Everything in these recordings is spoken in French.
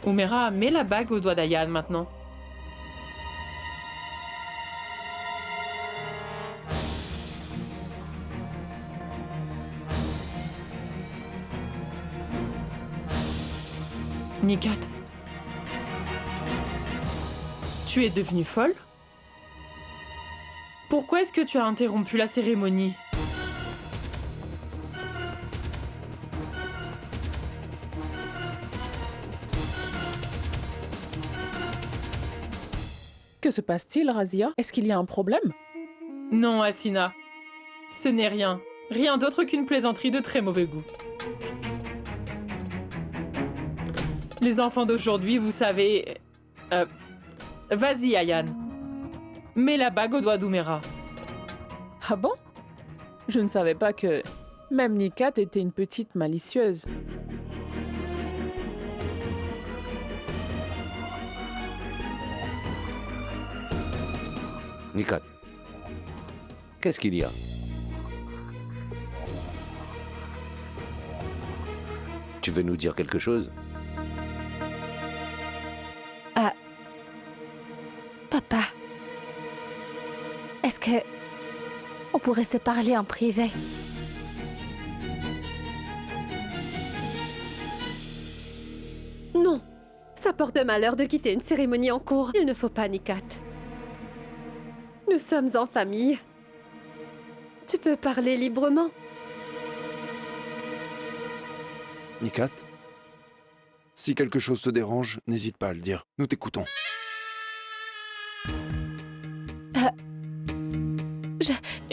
Umera, mets la bague au doigt d'Ayan maintenant. Nikat, tu es devenue folle? Pourquoi est-ce que tu as interrompu la cérémonie? Que se passe-t-il, Razia? Est-ce qu'il y a un problème? Non, Asina. Ce n'est rien. Rien d'autre qu'une plaisanterie de très mauvais goût. Les enfants d'aujourd'hui, vous savez... Vas-y, Ayan. Mets la bague au doigt d'Umera. Ah bon? Je ne savais pas que même Nikat était une petite malicieuse. Nikat, qu'est-ce qu'il y a? Tu veux nous dire quelque chose? Papa, est-ce que on pourrait se parler en privé? Non, ça porte malheur de quitter une cérémonie en cours. Il ne faut pas, Nikat. Nous sommes en famille. Tu peux parler librement. Nikat, si quelque chose te dérange, n'hésite pas à le dire. Nous t'écoutons.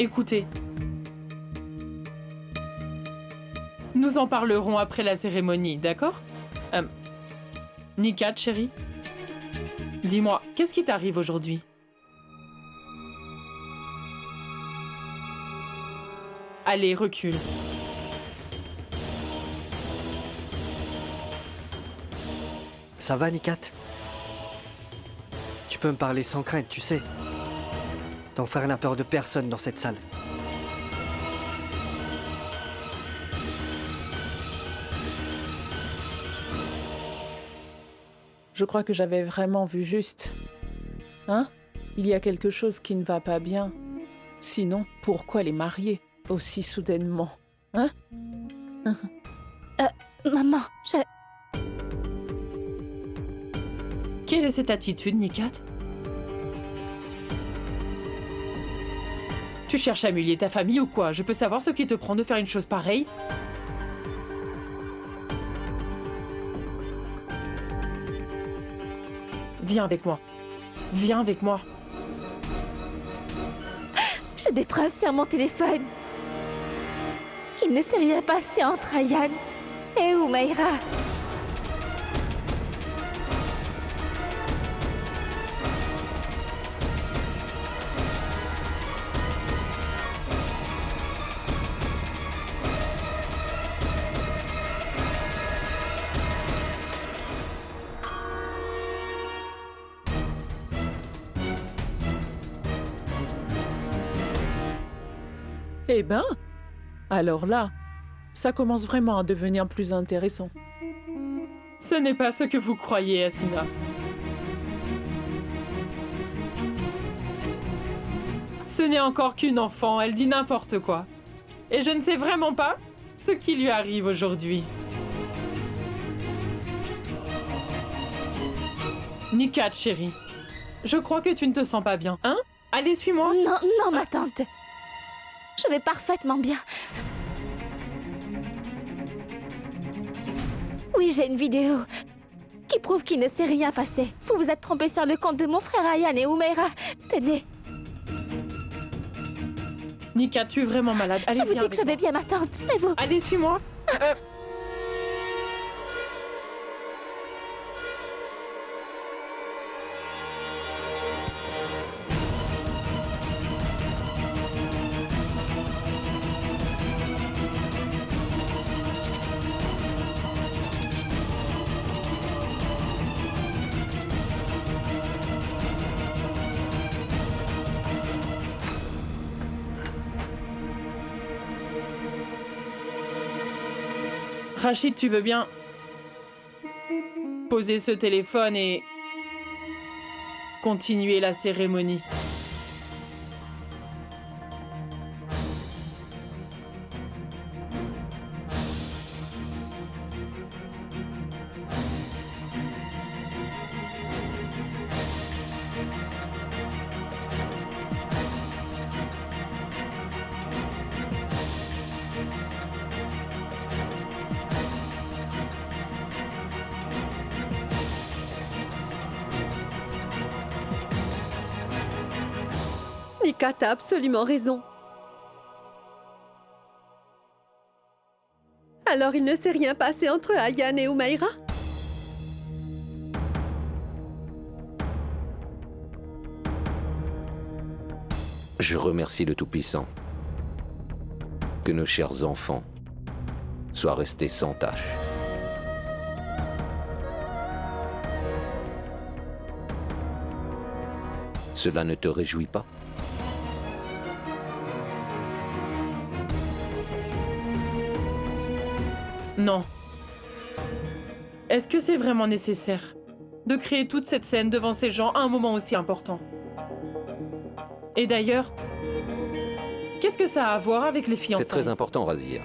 Écoutez. Nous en parlerons après la cérémonie, d'accord? Nikat, chérie. Dis-moi, qu'est-ce qui t'arrive aujourd'hui? Allez, recule. Ça va, Nikat? Tu peux me parler sans crainte, tu sais. Ton frère n'a peur de personne dans cette salle. Je crois que j'avais vraiment vu juste. Hein? Il y a quelque chose qui ne va pas bien. Sinon, pourquoi les marier aussi soudainement? Hein? Maman, Quelle est cette attitude, Nikat? Tu cherches à humilier ta famille ou quoi? Je peux savoir ce qui te prend de faire une chose pareille? Viens avec moi. Viens avec moi. j'ai des preuves sur mon téléphone. Il ne s'est rien passé entre Ayan et Umaira. Eh ben, alors là, ça commence vraiment à devenir plus intéressant. Ce n'est pas ce que vous croyez, Asina. Ce n'est encore qu'une enfant, elle dit n'importe quoi. Et je ne sais vraiment pas ce qui lui arrive aujourd'hui. Nikat, chérie, je crois que tu ne te sens pas bien, hein? Allez, suis-moi. Non, non, ma tante. Je vais parfaitement bien. Oui, j'ai une vidéo qui prouve qu'il ne s'est rien passé. Vous vous êtes trompé sur le compte de mon frère Ayan et Umaira. Tenez, Nikat, tu es vraiment malade. Allez, je vous viens dis que je avec vais moi. bien, ma tante. Mais vous... Allez, suis-moi. Rachid, tu veux bien poser ce téléphone et continuer la cérémonie. Nikat a absolument raison. Alors il ne s'est rien passé entre Ayan et Umaira? Je remercie le Tout-Puissant. Que nos chers enfants soient restés sans tache. Cela ne te réjouit pas? Non. Est-ce que c'est vraiment nécessaire de créer toute cette scène devant ces gens à un moment aussi important? Et d'ailleurs, qu'est-ce que ça a à voir avec les fiançailles? C'est très important, Razia.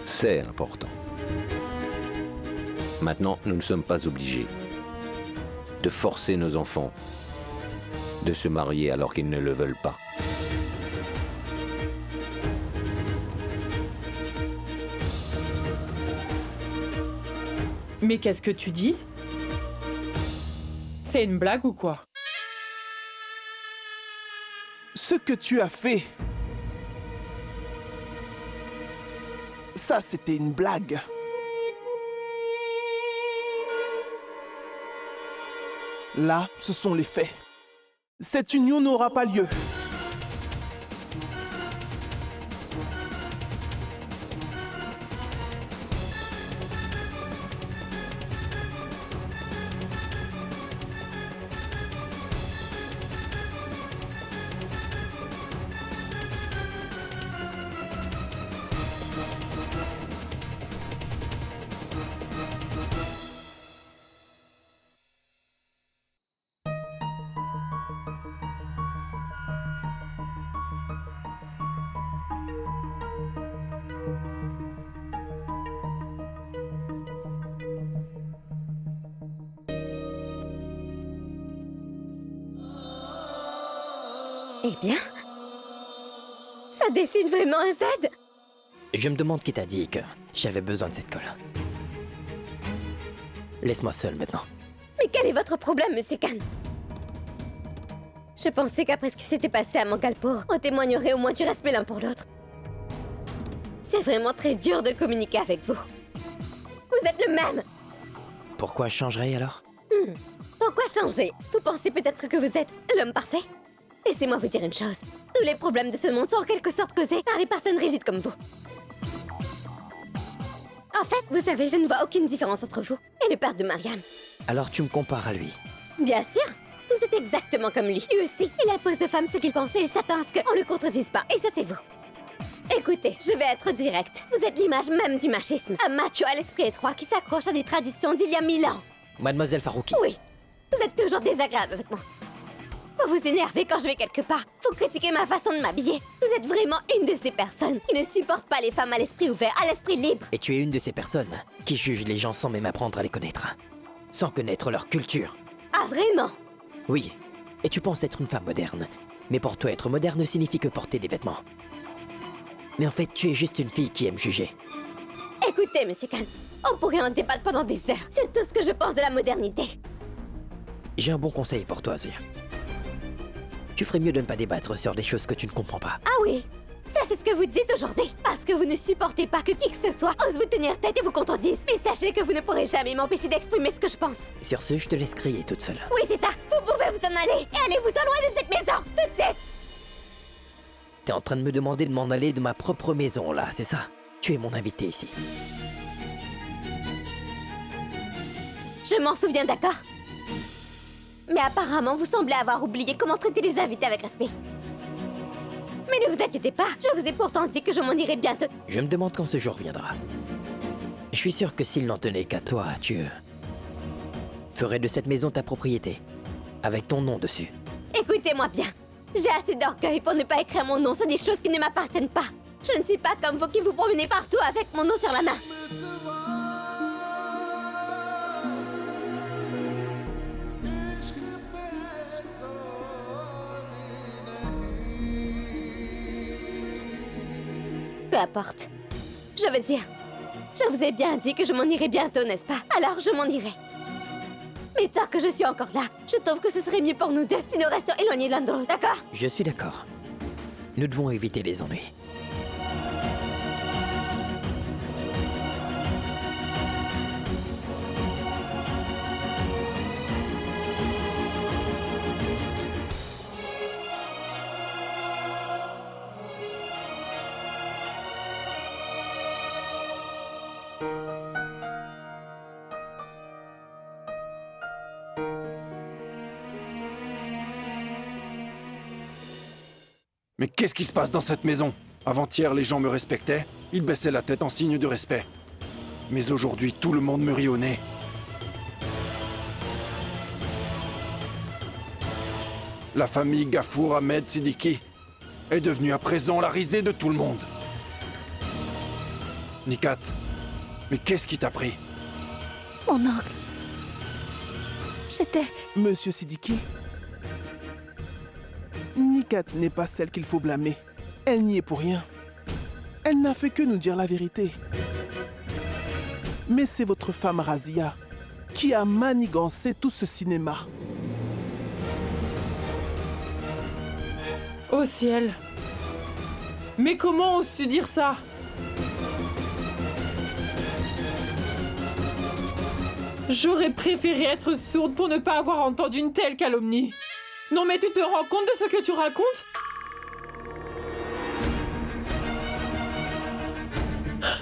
C'est important. Maintenant, nous ne sommes pas obligés de forcer nos enfants de se marier alors qu'ils ne le veulent pas. Mais qu'est-ce que tu dis? C'est une blague ou quoi? Ce que tu as fait, ça c'était une blague. Là, ce sont les faits. Cette union n'aura pas lieu. Eh bien, ça dessine vraiment un Z. Je me demande qui t'a dit que j'avais besoin de cette colle. Laisse-moi seul maintenant. Mais quel est votre problème, Monsieur Khan? Je pensais qu'après ce qui s'était passé à Mangalpur, on témoignerait au moins du respect l'un pour l'autre. C'est vraiment très dur de communiquer avec vous. Vous êtes le même. Pourquoi je changerais alors? Pourquoi changer? Vous pensez peut-être que vous êtes l'homme parfait? Laissez-moi vous dire une chose. Tous les problèmes de ce monde sont en quelque sorte causés par les personnes rigides comme vous. En fait, vous savez, je ne vois aucune différence entre vous et le père de Mariam. Alors tu me compares à lui. Bien sûr, vous êtes exactement comme lui. Lui aussi, il impose aux femmes ce qu'il pense et il s'attend à ce qu'on le contredise pas. Et ça, c'est vous. Écoutez, je vais être directe. Vous êtes l'image même du machisme. Un macho à l'esprit étroit qui s'accroche à des traditions d'il y a 1000 ans. Mademoiselle Farouki. Oui, vous êtes toujours désagréable avec moi. Vous vous énervez quand je vais quelque part. Vous critiquez ma façon de m'habiller. Vous êtes vraiment une de ces personnes qui ne supportent pas les femmes à l'esprit ouvert, à l'esprit libre. Et tu es une de ces personnes qui jugent les gens sans même apprendre à les connaître. Sans connaître leur culture. Ah, vraiment? Oui. Et tu penses être une femme moderne. Mais pour toi, être moderne signifie que porter des vêtements. Mais en fait, tu es juste une fille qui aime juger. Écoutez, Monsieur Khan, on pourrait en débattre pendant des heures. C'est tout ce que je pense de la modernité. J'ai un bon conseil pour toi, Zoya. Tu ferais mieux de ne pas débattre sur des choses que tu ne comprends pas. Ah oui, ça c'est ce que vous dites aujourd'hui. Parce que vous ne supportez pas que qui que ce soit ose vous tenir tête et vous contredise. Mais sachez que vous ne pourrez jamais m'empêcher d'exprimer ce que je pense. Sur ce, je te laisse crier toute seule. Oui, c'est ça. Vous pouvez vous en aller et allez-vous-en loin de cette maison, tout de suite. T'es en train de me demander de m'en aller de ma propre maison, là, c'est ça? Tu es mon invité ici. Je m'en souviens, d'accord? Mais apparemment, vous semblez avoir oublié comment traiter les invités avec respect. Mais ne vous inquiétez pas, je vous ai pourtant dit que je m'en irai bientôt. Je me demande quand ce jour viendra. Je suis sûr que s'il n'en tenait qu'à toi, tu ferais de cette maison ta propriété, avec ton nom dessus. Écoutez-moi bien. J'ai assez d'orgueil pour ne pas écrire mon nom sur des choses qui ne m'appartiennent pas. Je ne suis pas comme vous qui vous promenez partout avec mon nom sur la main. Peu importe. Je veux dire, je vous ai bien dit que je m'en irai bientôt, n'est-ce pas? Alors je m'en irai. Mais tant que je suis encore là, je trouve que ce serait mieux pour nous deux si nous restions éloignés l'un de l'autre, d'accord? Je suis d'accord. Nous devons éviter les ennuis. Mais qu'est-ce qui se passe dans cette maison? Avant-hier, les gens me respectaient, ils baissaient la tête en signe de respect. Mais aujourd'hui, tout le monde me rit au nez. La famille Gafour Ahmed Siddiqui est devenue à présent la risée de tout le monde. Nikat, mais qu'est-ce qui t'a pris? Mon oncle. J'étais... Monsieur Siddiqui, Nikat n'est pas celle qu'il faut blâmer. Elle n'y est pour rien. Elle n'a fait que nous dire la vérité. Mais c'est votre femme Razia qui a manigancé tout ce cinéma. Au ciel. Mais comment oses-tu dire ça? J'aurais préféré être sourde pour ne pas avoir entendu une telle calomnie. Non mais tu te rends compte de ce que tu racontes?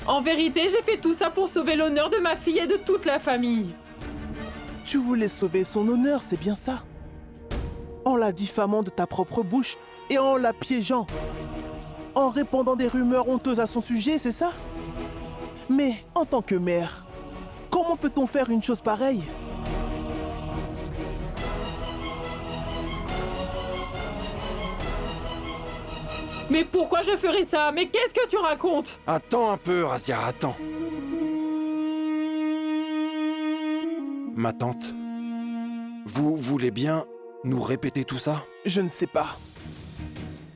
En vérité, j'ai fait tout ça pour sauver l'honneur de ma fille et de toute la famille. Tu voulais sauver son honneur, c'est bien ça? En la diffamant de ta propre bouche et en la piégeant. En répandant des rumeurs honteuses à son sujet, c'est ça? Mais en tant que mère, comment peut-on faire une chose pareille? Mais pourquoi je ferais ça? Mais qu'est-ce que tu racontes? Attends un peu, Razia, attends. Ma tante, vous voulez bien nous répéter tout ça? Je ne sais pas.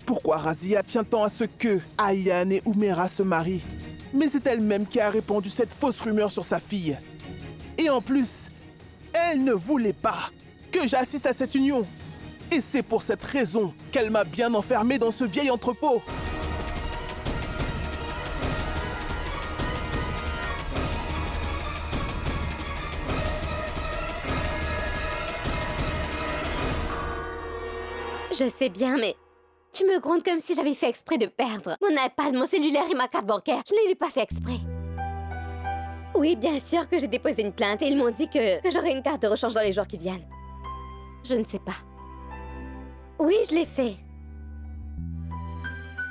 Pourquoi Razia tient tant à ce que Ayane et Oumera se marient? Mais c'est elle-même qui a répandu cette fausse rumeur sur sa fille. Et en plus, elle ne voulait pas que j'assiste à cette union. Et c'est pour cette raison qu'elle m'a bien enfermé dans ce vieil entrepôt. Je sais bien, mais tu me grondes comme si j'avais fait exprès de perdre mon iPad, mon cellulaire et ma carte bancaire. Je ne l'ai pas fait exprès. Oui, bien sûr que j'ai déposé une plainte et ils m'ont dit que j'aurai une carte de rechange dans les jours qui viennent. Je ne sais pas. Oui, je l'ai fait.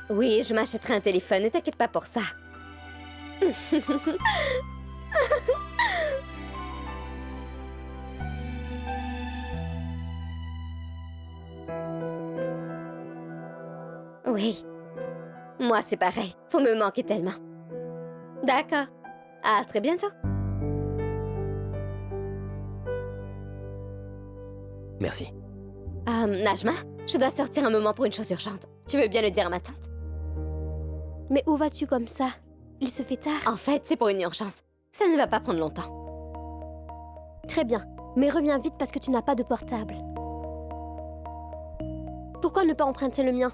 Oui, je m'achèterai un téléphone, ne t'inquiète pas pour ça. Oui. Moi, c'est pareil. Faut me manquer tellement. D'accord. À très bientôt. Merci. Najma, je dois sortir un moment pour une chose urgente. Tu veux bien le dire à ma tante? Mais où vas-tu comme ça? Il se fait tard. En fait, c'est pour une urgence. Ça ne va pas prendre longtemps. Très bien. Mais reviens vite parce que tu n'as pas de portable. Pourquoi ne pas emprunter le mien?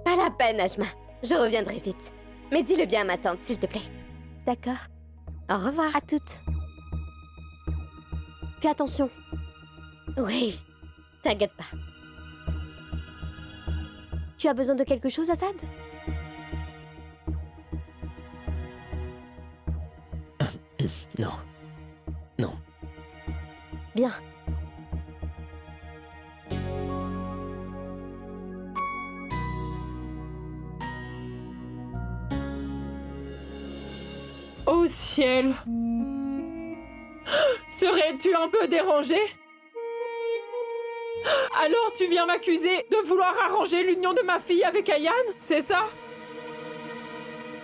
Pas la peine, Najma. Je reviendrai vite. Mais dis-le bien à ma tante, s'il te plaît. D'accord. Au revoir. À toutes. Fais attention. Oui. T'inquiète pas. Tu as besoin de quelque chose, Assad? Non. Non. Bien. ciel. Serais-tu un peu dérangé? Alors tu viens m'accuser de vouloir arranger l'union de ma fille avec Ayan, c'est ça?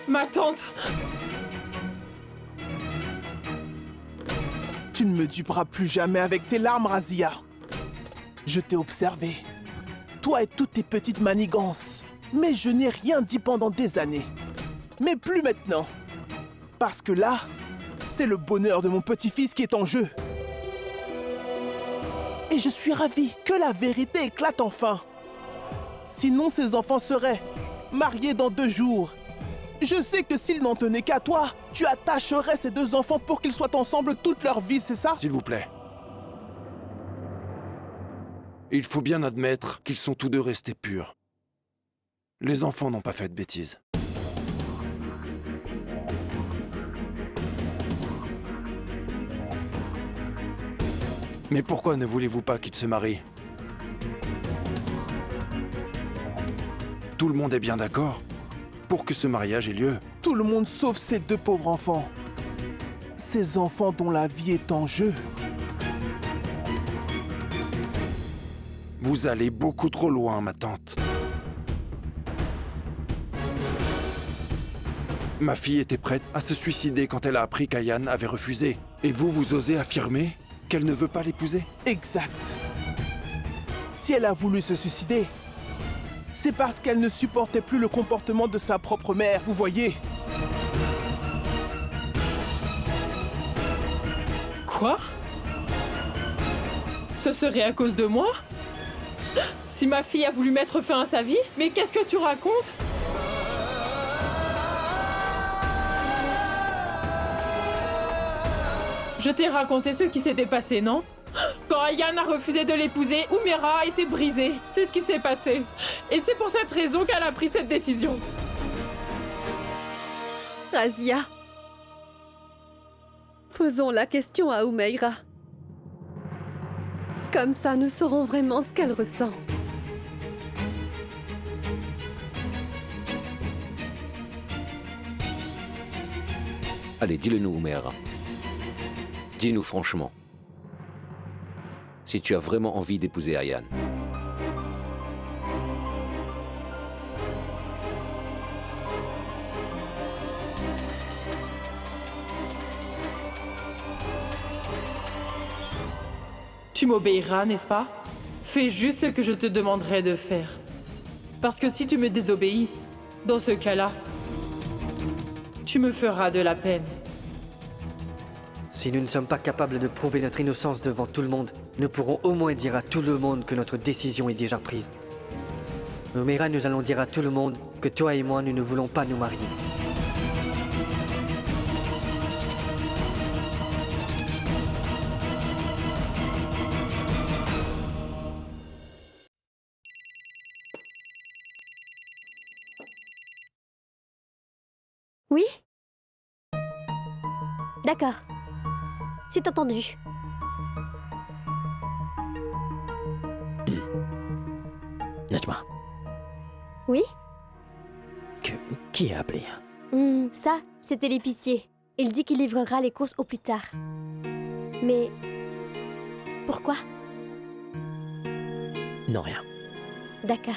Ma tante. Tu ne me duperas plus jamais avec tes larmes, Razia. Je t'ai observé. Toi et toutes tes petites manigances. Mais je n'ai rien dit pendant des années. Mais plus maintenant. Parce que là, c'est le bonheur de mon petit-fils qui est en jeu. Et je suis ravi que la vérité éclate enfin. Sinon, ces enfants seraient mariés dans 2 jours. Je sais que s'ils n'en tenaient qu'à toi, tu attacherais ces 2 enfants pour qu'ils soient ensemble toute leur vie, c'est ça? S'il vous plaît. Il faut bien admettre qu'ils sont tous deux restés purs. Les enfants n'ont pas fait de bêtises. Mais pourquoi ne voulez-vous pas qu'ils se marient? Tout le monde est bien d'accord pour que ce mariage ait lieu. Tout le monde sauf ces 2 pauvres enfants. Ces enfants dont la vie est en jeu. Vous allez beaucoup trop loin, ma tante. Ma fille était prête à se suicider quand elle a appris qu'Ayan avait refusé. Et vous osez affirmer qu'elle ne veut pas l'épouser? Exact. Si elle a voulu se suicider, c'est parce qu'elle ne supportait plus le comportement de sa propre mère, vous voyez. Quoi? Ce serait à cause de moi? Si ma fille a voulu mettre fin à sa vie? Mais qu'est-ce que tu racontes? Je t'ai raconté ce qui s'était passé, non? Quand Ayan a refusé de l'épouser, Umera a été brisée. C'est ce qui s'est passé. Et c'est pour cette raison qu'elle a pris cette décision. Razia. Posons la question à Umeira. Comme ça, nous saurons vraiment ce qu'elle ressent. Allez, dis-le-nous, Umera. Dis-nous franchement. Si tu as vraiment envie d'épouser Ayan. Tu m'obéiras, n'est-ce pas? Fais juste ce que je te demanderai de faire. Parce que si tu me désobéis, dans ce cas-là, tu me feras de la peine. Si nous ne sommes pas capables de prouver notre innocence devant tout le monde, nous pourrons au moins dire à tout le monde que notre décision est déjà prise. Umera, nous allons dire à tout le monde que toi et moi, nous ne voulons pas nous marier. Oui? D'accord. C'est entendu. Najma, Oui? qui a appelé? Ça, c'était l'épicier. Il dit qu'il livrera les courses au plus tard. Mais... pourquoi? Non, rien. D'accord.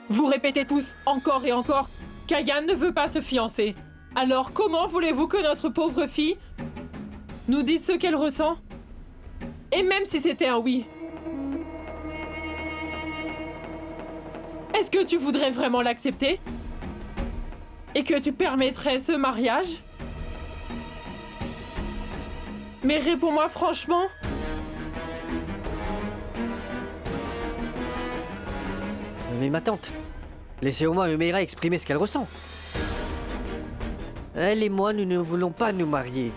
Vous répétez tous, encore et encore, qu'Ayan ne veut pas se fiancer. Alors comment voulez-vous que notre pauvre fille nous dise ce qu'elle ressent? Et même si c'était un oui. Est-ce que tu voudrais vraiment l'accepter? Et que tu permettrais ce mariage? Mais réponds-moi franchement. Mais ma tante, laissez au moins Umera exprimer ce qu'elle ressent. Elle et moi, nous ne voulons pas nous marier.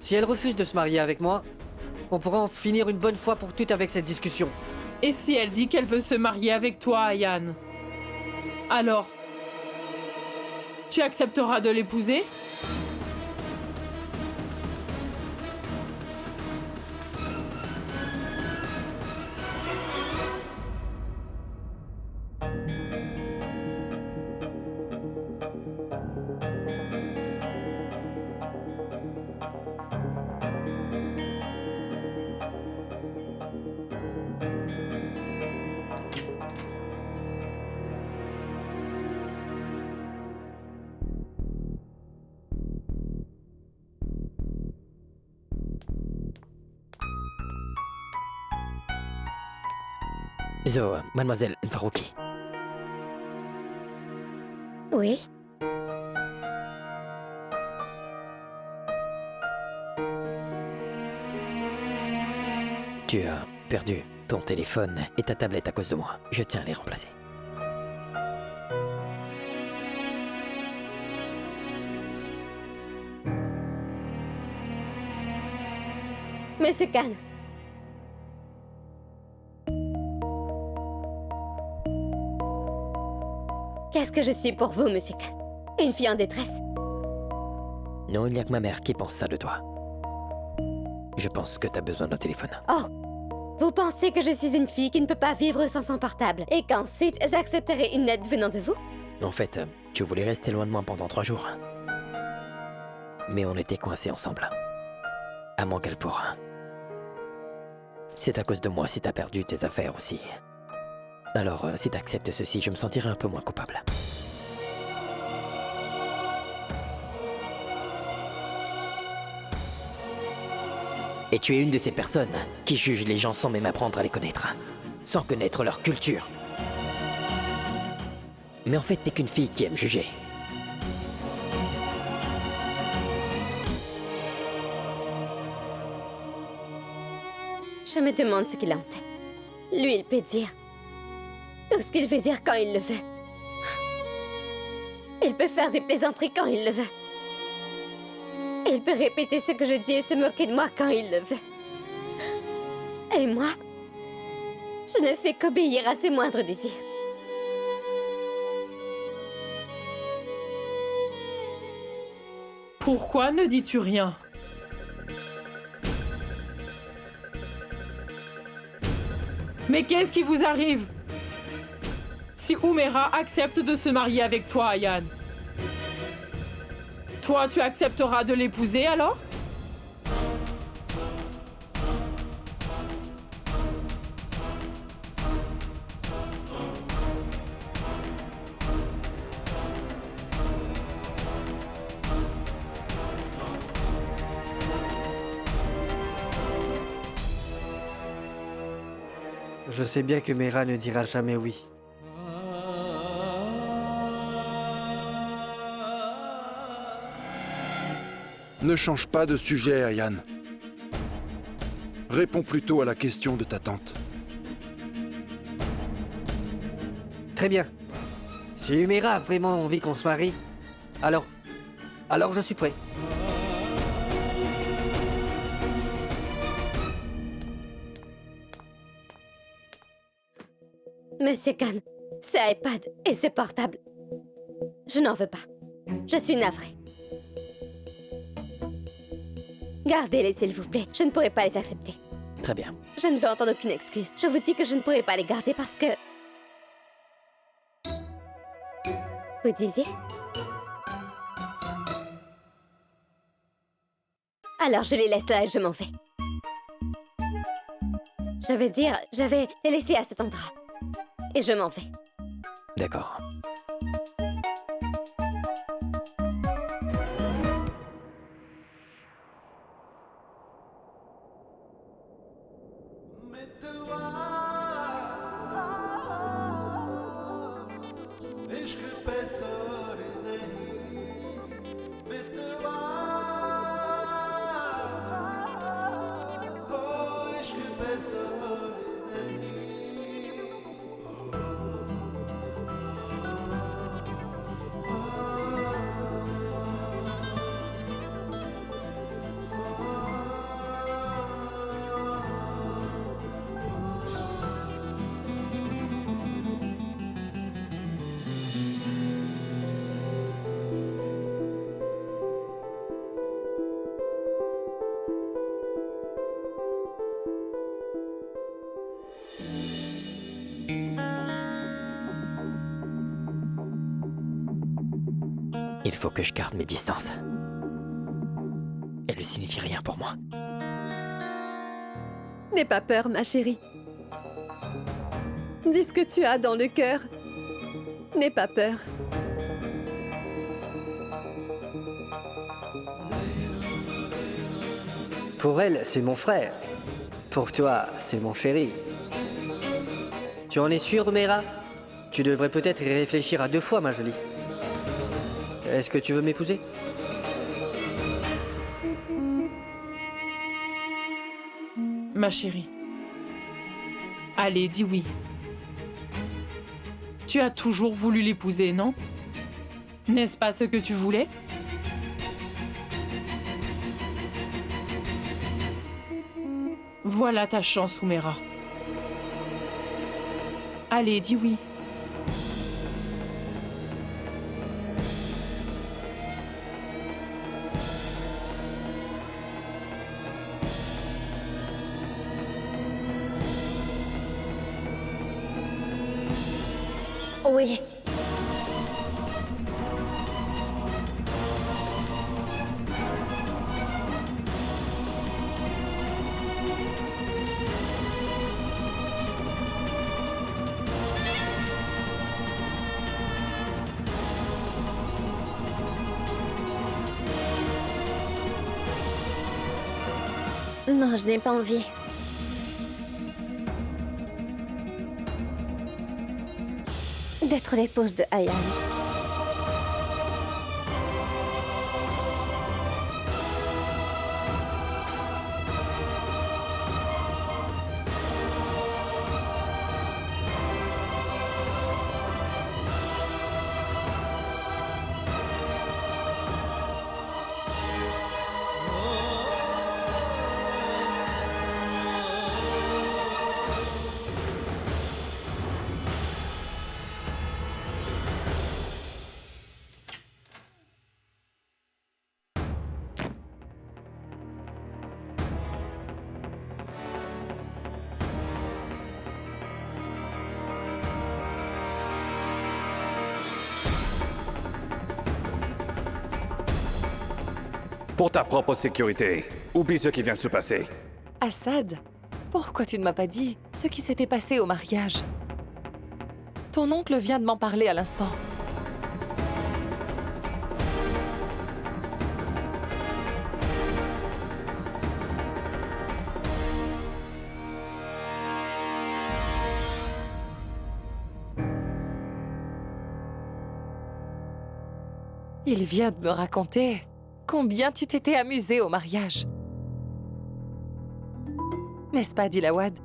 Si elle refuse de se marier avec moi, on pourra en finir une bonne fois pour toutes avec cette discussion. Et si elle dit qu'elle veut se marier avec toi, Ayan? Alors, tu accepteras de l'épouser? Zo, mademoiselle Farouki. Oui? Tu as perdu ton téléphone et ta tablette à cause de moi. Je tiens à les remplacer. Monsieur Khan. Qu'est-ce que je suis pour vous, Monsieur Khan? Une fille en détresse? Non, il n'y a que ma mère qui pense ça de toi. Je pense que t'as besoin d'un téléphone. Oh! Vous pensez que je suis une fille qui ne peut pas vivre sans son portable et qu'ensuite j'accepterai une aide venant de vous? En fait, tu voulais rester loin de moi pendant 3 jours. Mais on était coincés ensemble. À moins qu'elle pourra. C'est à cause de moi si t'as perdu tes affaires aussi. Alors, si t'acceptes ceci, je me sentirai un peu moins coupable. Et tu es une de ces personnes qui jugent les gens sans même apprendre à les connaître. Sans connaître leur culture. Mais en fait, t'es qu'une fille qui aime juger. Je me demande ce qu'il a en tête. Lui, il peut dire tout ce qu'il veut dire quand il le veut. Il peut faire des plaisanteries quand il le veut. Il peut répéter ce que je dis et se moquer de moi quand il le veut. Et moi, je ne fais qu'obéir à ses moindres désirs. Pourquoi ne dis-tu rien? Mais qu'est-ce qui vous arrive? Si Umera accepte de se marier avec toi, Ayan, toi, tu accepteras de l'épouser alors? Je sais bien que Mera ne dira jamais oui. Ne change pas de sujet, Ayan. Réponds plutôt à la question de ta tante. Très bien. Si Umera a vraiment envie qu'on se marie, alors je suis prêt. Monsieur Khan, ce iPad et ce portable, je n'en veux pas. Je suis navrée. Gardez-les, s'il vous plaît. Je ne pourrai pas les accepter. Très bien. Je ne veux entendre aucune excuse. Je vous dis que je ne pourrai pas les garder parce que... Vous disiez? Alors je les laisse là et je m'en vais. Je veux dire, je vais les laisser à cet endroit. Et je m'en vais. D'accord. Il faut que je garde mes distances. Elle ne signifie rien pour moi. N'aie pas peur, ma chérie. Dis ce que tu as dans le cœur. N'aie pas peur. Pour elle, c'est mon frère. Pour toi, c'est mon chéri. Tu en es sûre, Mera? Tu devrais peut-être y réfléchir à 2 fois, ma jolie. Est-ce que tu veux m'épouser? Ma chérie. Allez, dis oui. Tu as toujours voulu l'épouser, non? N'est-ce pas ce que tu voulais? Voilà ta chance, Oumera. Allez, dis oui. Oui. Non, je n'ai pas envie. D'être l'épouse de Ayane. Pour ta propre sécurité, oublie ce qui vient de se passer. Assad, pourquoi tu ne m'as pas dit ce qui s'était passé au mariage? Ton oncle vient de m'en parler à l'instant. Il vient de me raconter combien tu t'étais amusé au mariage. N'est-ce pas, Dilawad?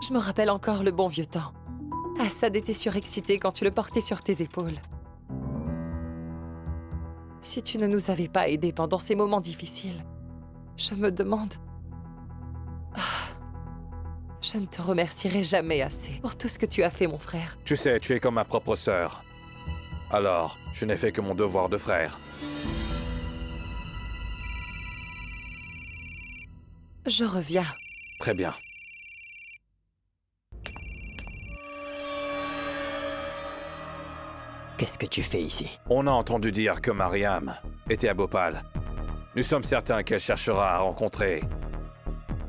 Je me rappelle encore le bon vieux temps. Assad était surexcité quand tu le portais sur tes épaules. Si tu ne nous avais pas aidés pendant ces moments difficiles, je me demande... je ne te remercierai jamais assez pour tout ce que tu as fait, mon frère. Tu sais, tu es comme ma propre sœur. Alors, je n'ai fait que mon devoir de frère. Je reviens. Très bien. Qu'est-ce que tu fais ici? On a entendu dire que Mariam était à Bhopal. Nous sommes certains qu'elle cherchera à rencontrer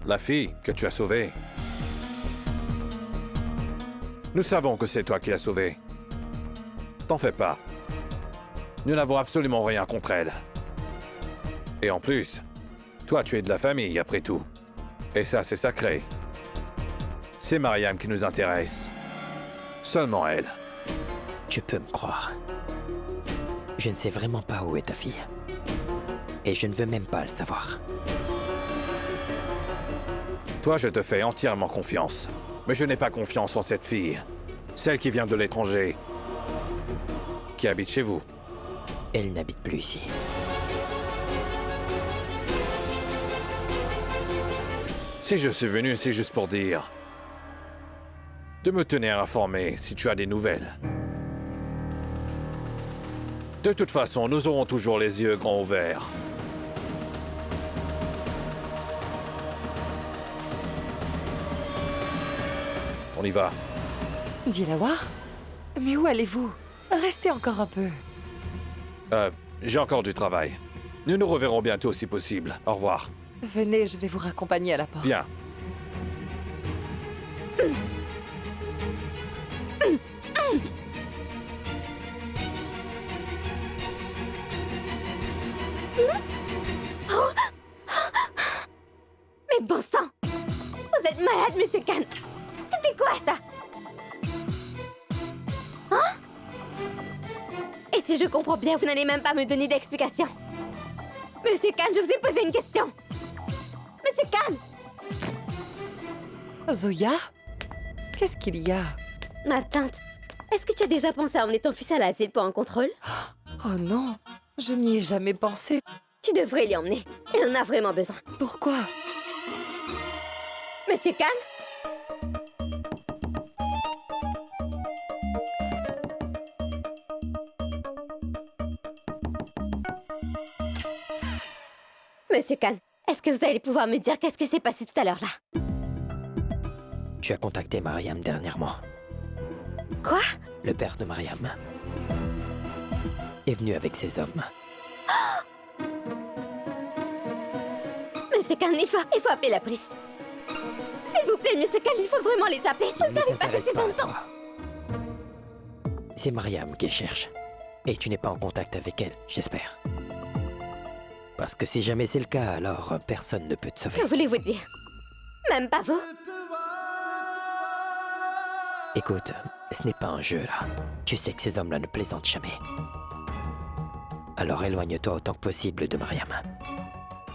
la fille que tu as sauvée. Nous savons que c'est toi qui l'as sauvée. T'en fais pas. Nous n'avons absolument rien contre elle. Et en plus, toi, tu es de la famille, après tout. Et ça, c'est sacré. C'est Mariam qui nous intéresse. Seulement elle. Tu peux me croire. Je ne sais vraiment pas où est ta fille. Et je ne veux même pas le savoir. Toi, je te fais entièrement confiance. Mais je n'ai pas confiance en cette fille. Celle qui vient de l'étranger. Qui habite chez vous. Elle n'habite plus ici. Si je suis venu, c'est juste pour dire... de me tenir informé si tu as des nouvelles. De toute façon, nous aurons toujours les yeux grands ouverts. On y va. Dilawar? Mais où allez-vous? Restez encore un peu. J'ai encore du travail. Nous nous reverrons bientôt si possible. Au revoir. Venez, je vais vous raccompagner à la porte. Bien. Mais bon sang! Vous êtes malade, Monsieur Khan! C'était quoi, ça? Et si je comprends bien, vous n'allez même pas me donner d'explication. Monsieur Khan, je vous ai posé une question. Monsieur Khan! Zoya? Qu'est-ce qu'il y a? Ma tante, est-ce que tu as déjà pensé à emmener ton fils à l'asile pour un contrôle? Oh non, je n'y ai jamais pensé. Tu devrais l'y emmener. Il en a vraiment besoin. Pourquoi? Monsieur Khan? Monsieur Khan, est-ce que vous allez pouvoir me dire qu'est-ce qui s'est passé tout à l'heure là? Tu as contacté Mariam dernièrement. Quoi? Le père de Mariam est venu avec ses hommes. Monsieur Khan, il faut appeler la police. S'il vous plaît, Monsieur Khan, il faut vraiment les appeler. Vous ne savez pas que ces hommes sont... C'est Mariam qu'il cherche. Et tu n'es pas en contact avec elle, j'espère. Parce que si jamais c'est le cas, alors personne ne peut te sauver. Que voulez-vous dire? Même pas vous? Écoute, ce n'est pas un jeu là. Tu sais que ces hommes-là ne plaisantent jamais. Alors éloigne-toi autant que possible de Mariam.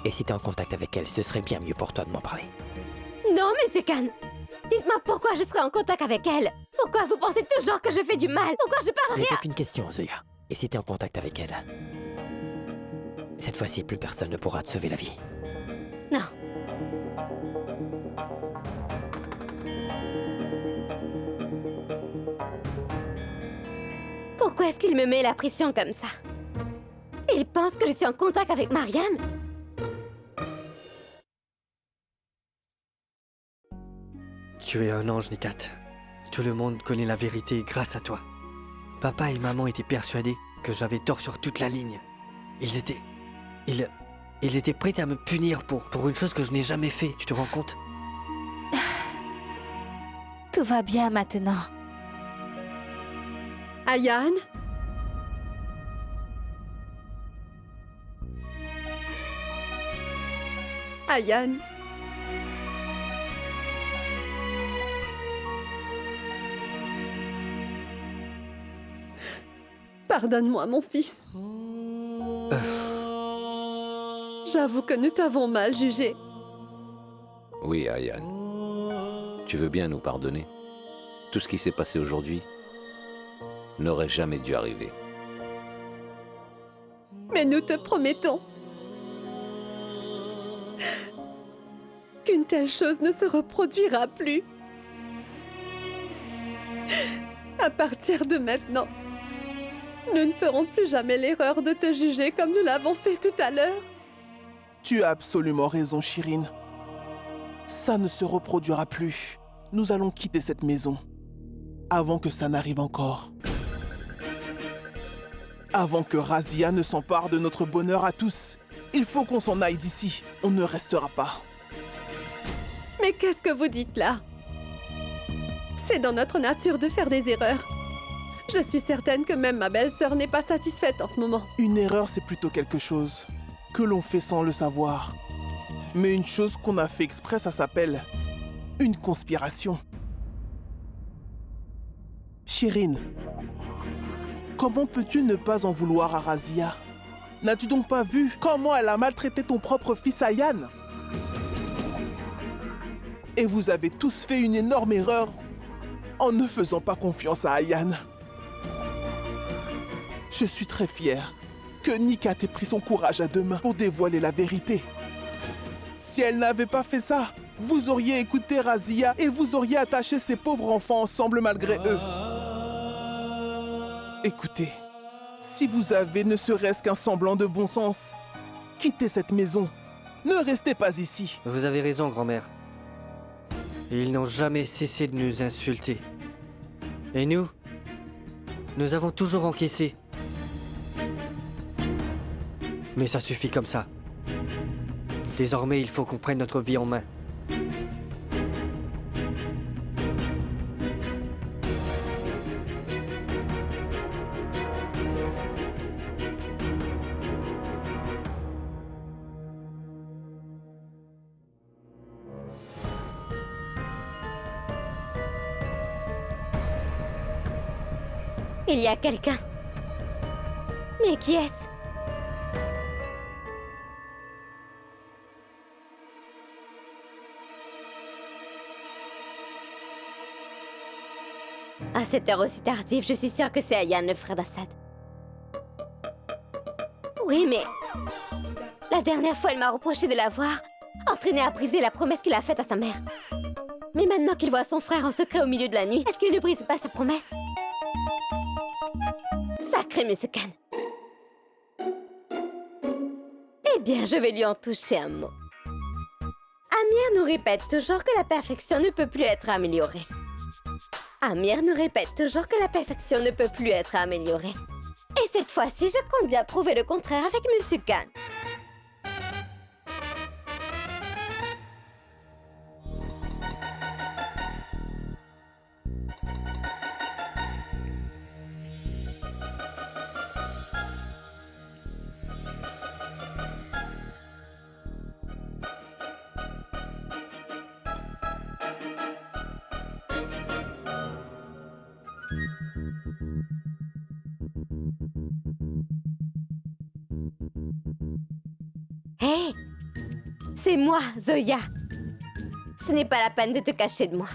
Et si t'es en contact avec elle, ce serait bien mieux pour toi de m'en parler. Non, Monsieur Khan. Dites-moi pourquoi je serai en contact avec elle. Pourquoi vous pensez toujours que je fais du mal? Pourquoi je parle Ce rien? n'était qu'une question, Zoya. Et si t'es en contact avec elle, cette fois-ci, plus personne ne pourra te sauver la vie. Non. Pourquoi est-ce qu'il me met la pression comme ça? Il pense que je suis en contact avec Mariam? Tu es un ange, Nikat. Tout le monde connaît la vérité grâce à toi. Papa et maman étaient persuadés que j'avais tort sur toute la ligne. Ils étaient prêts à me punir pour une chose que je n'ai jamais fait, tu te rends compte? Tout va bien maintenant. Ayan? Ayan? Pardonne-moi, mon fils. J'avoue que nous t'avons mal jugé. Oui, Ayan. Tu veux bien nous pardonner? Tout ce qui s'est passé aujourd'hui n'aurait jamais dû arriver. Mais nous te promettons qu'une telle chose ne se reproduira plus. À partir de maintenant, nous ne ferons plus jamais l'erreur de te juger comme nous l'avons fait tout à l'heure. Tu as absolument raison, Shirin. Ça ne se reproduira plus. Nous allons quitter cette maison. Avant que ça n'arrive encore. Avant que Razia ne s'empare de notre bonheur à tous. Il faut qu'on s'en aille d'ici. On ne restera pas. Mais qu'est-ce que vous dites là? C'est dans notre nature de faire des erreurs. Je suis certaine que même ma belle-sœur n'est pas satisfaite en ce moment. Une erreur, c'est plutôt quelque chose que l'on fait sans le savoir. Mais une chose qu'on a fait exprès, ça s'appelle une conspiration. Shirin, comment peux-tu ne pas en vouloir à Razia? N'as-tu donc pas vu comment elle a maltraité ton propre fils Ayan? Et vous avez tous fait une énorme erreur en ne faisant pas confiance à Ayan. Je suis très fier que Nikat ait pris son courage à deux mains pour dévoiler la vérité. Si elle n'avait pas fait ça, vous auriez écouté Razia et vous auriez attaché ces pauvres enfants ensemble malgré eux. Écoutez, si vous avez ne serait-ce qu'un semblant de bon sens, quittez cette maison. Ne restez pas ici. Vous avez raison, grand-mère. Ils n'ont jamais cessé de nous insulter. Et nous avons toujours encaissé. Mais ça suffit comme ça. Désormais, il faut qu'on prenne notre vie en main. Il y a quelqu'un. Mais qui est-ce? À cette heure aussi tardive, je suis sûre que c'est Ayane, le frère d'Assad. Oui, mais... La dernière fois, elle m'a reproché de l'avoir entraîné à briser la promesse qu'il a faite à sa mère. Mais maintenant qu'il voit son frère en secret au milieu de la nuit, est-ce qu'il ne brise pas sa promesse? Sacré Monsieur Khan. Eh bien, je vais lui en toucher un mot. Amir nous répète toujours que la perfection ne peut plus être améliorée. Amir nous répète toujours que la perfection ne peut plus être améliorée. Et cette fois-ci, je compte bien prouver le contraire avec Monsieur Khan. Hé! C'est moi, Zoya. Ce n'est pas la peine de te cacher de moi.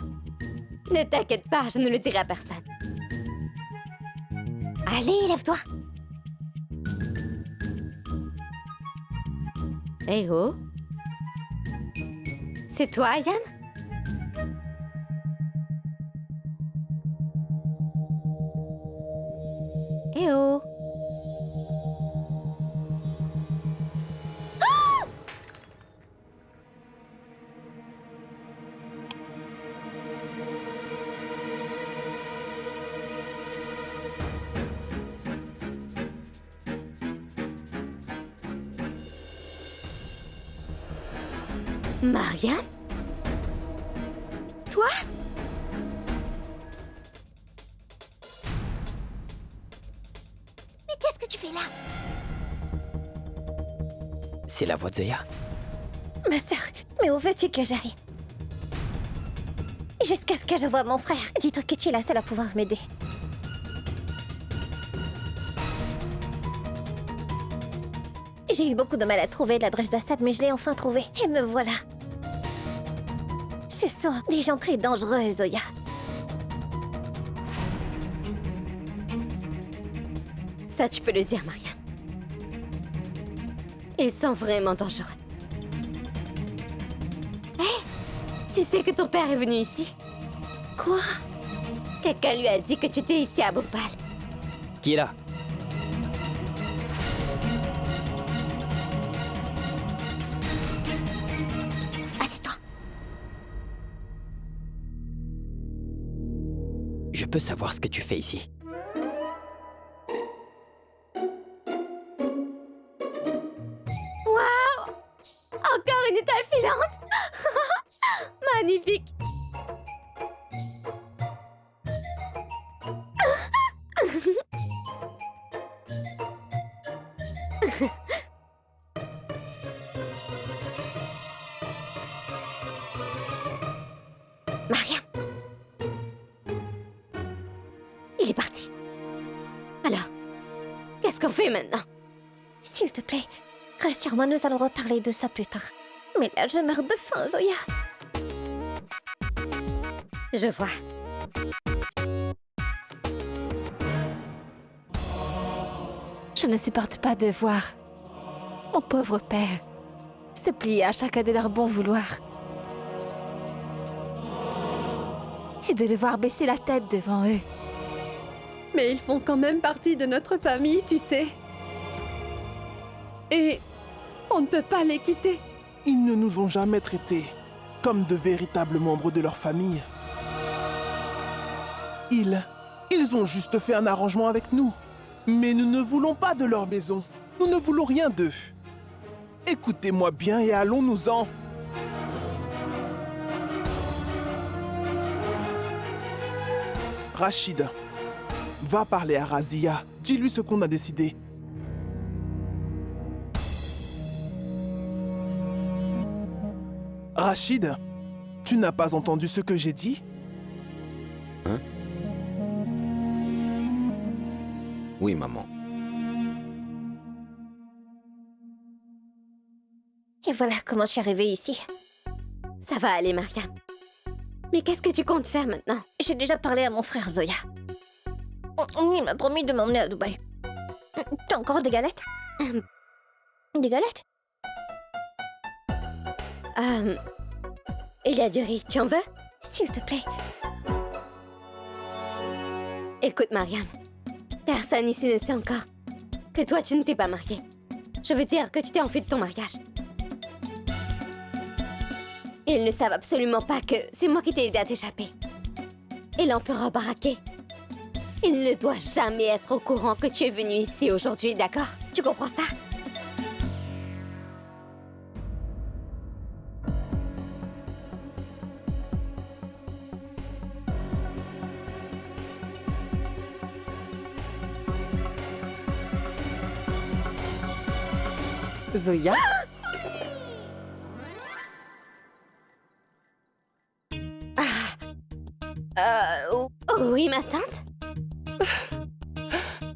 Ne t'inquiète pas, je ne le dirai à personne. Allez, lève-toi. Eh oh? C'est toi, Yann? Eh oh? Mariam? Toi? Mais qu'est-ce que tu fais là? C'est la voix de Zoya. Ma sœur, mais où veux-tu que j'aille? Jusqu'à ce que je voie mon frère. Dis-toi que tu es la seule à pouvoir m'aider. J'ai eu beaucoup de mal à trouver l'adresse d'Assad, mais je l'ai enfin trouvée. Et me voilà. Ce sont des gens très dangereux, Zoya. Ça, tu peux le dire, Mariam. Ils sont vraiment dangereux. Hé! Tu sais que ton père est venu ici? Quoi? Quelqu'un lui a dit que tu étais ici à Bhopal. Qui est là? Assieds-toi. Je peux savoir ce que tu fais ici? Waouh! Encore une étoile filante! Magnifique! Mariam! Il est parti. Alors, qu'est-ce qu'on fait maintenant? S'il te plaît, rassure-moi, nous allons reparler de ça plus tard. Mais là, je meurs de faim, Zoya. Je vois. Je ne supporte pas de voir mon pauvre père se plier à chacun de leur bon vouloir. Et de devoir baisser la tête devant eux. Mais ils font quand même partie de notre famille, tu sais. Et on ne peut pas les quitter. Ils ne nous ont jamais traités comme de véritables membres de leur famille. Ils ont juste fait un arrangement avec nous. Mais nous ne voulons pas de leur maison. Nous ne voulons rien d'eux. Écoutez-moi bien et allons-nous-en. Rachid, va parler à Razia. Dis-lui ce qu'on a décidé. Rachid, tu n'as pas entendu ce que j'ai dit? Hein? Oui, maman. Et voilà comment je suis arrivée ici. Ça va aller, Mariam. Mais qu'est-ce que tu comptes faire maintenant? J'ai déjà parlé à mon frère Zoya. Il m'a promis de m'emmener à Dubaï. T'as encore des galettes? Des galettes? Il y a du riz, tu en veux? S'il te plaît. Écoute, Mariam. Personne ici ne sait encore que toi, tu ne t'es pas mariée. Je veux dire que tu t'es enfui de ton mariage. Ils ne savent absolument pas que c'est moi qui t'ai aidé à t'échapper. Et l'empereur Baraké, il ne doit jamais être au courant que tu es venu ici aujourd'hui, d'accord? Tu comprends ça? Zoya? Oui, ma tante?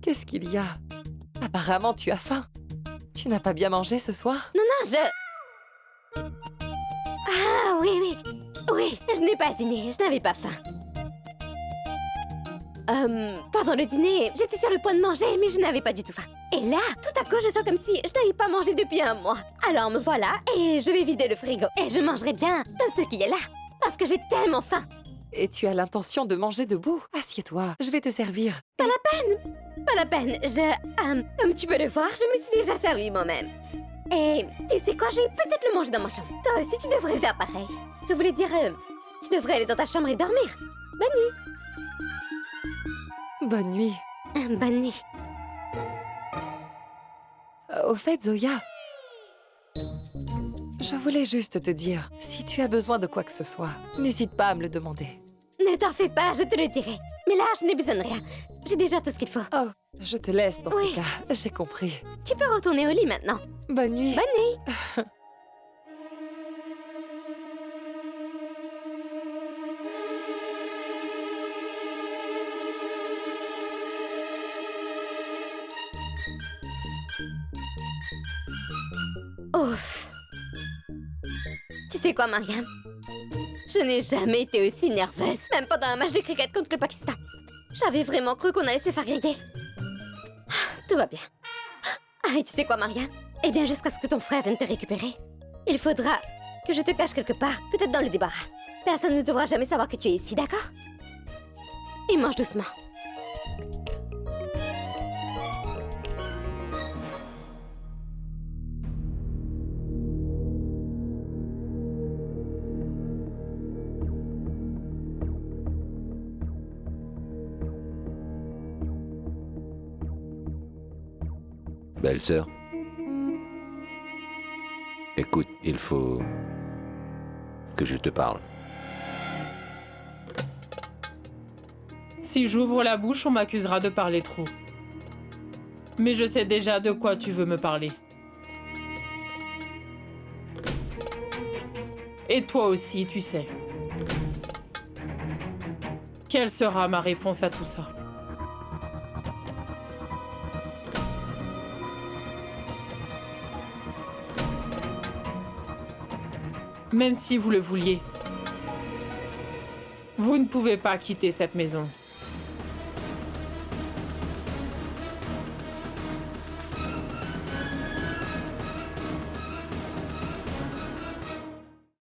Qu'est-ce qu'il y a? Apparemment, tu as faim. Tu n'as pas bien mangé ce soir? Non, je... Ah, oui. Oui, je n'ai pas dîné, je n'avais pas faim. Pendant le dîner, j'étais sur le point de manger, mais je n'avais pas du tout faim. Et là, tout à coup, je sens comme si je n'avais pas mangé depuis un mois. Alors me voilà, et je vais vider le frigo. Et je mangerai bien tout ce qui est là, parce que j'ai tellement faim. Et tu as l'intention de manger debout? Assieds-toi, je vais te servir. Pas la peine. Comme tu peux le voir, je me suis déjà servi moi-même. Et tu sais quoi, je vais peut-être le manger dans ma chambre. Toi aussi, tu devrais faire pareil. Je voulais dire, tu devrais aller dans ta chambre et dormir. Bonne nuit. Bonne nuit. Bonne nuit. Au fait, Zoya, je voulais juste te dire, si tu as besoin de quoi que ce soit, n'hésite pas à me le demander. Ne t'en fais pas, je te le dirai. Mais là, je n'ai besoin de rien. J'ai déjà tout ce qu'il faut. Oh, je te laisse dans Oui. ce cas, j'ai compris. Tu peux retourner au lit maintenant. Bonne nuit. Bonne nuit. Ouf. Tu sais quoi, Mariam? Je n'ai jamais été aussi nerveuse, même pendant un match de cricket contre le Pakistan. J'avais vraiment cru qu'on allait se faire griller. Tout va bien. Ah, et tu sais quoi, Mariam? Eh bien, jusqu'à ce que ton frère vienne te récupérer, il faudra que je te cache quelque part, peut-être dans le débarras. Personne ne devra jamais savoir que tu es ici, d'accord? Et mange doucement. Belle-sœur. Écoute, il faut que je te parle. Si j'ouvre la bouche, on m'accusera de parler trop. Mais je sais déjà de quoi tu veux me parler. Et toi aussi, tu sais. Quelle sera ma réponse à tout ça? Même si vous le vouliez, vous ne pouvez pas quitter cette maison.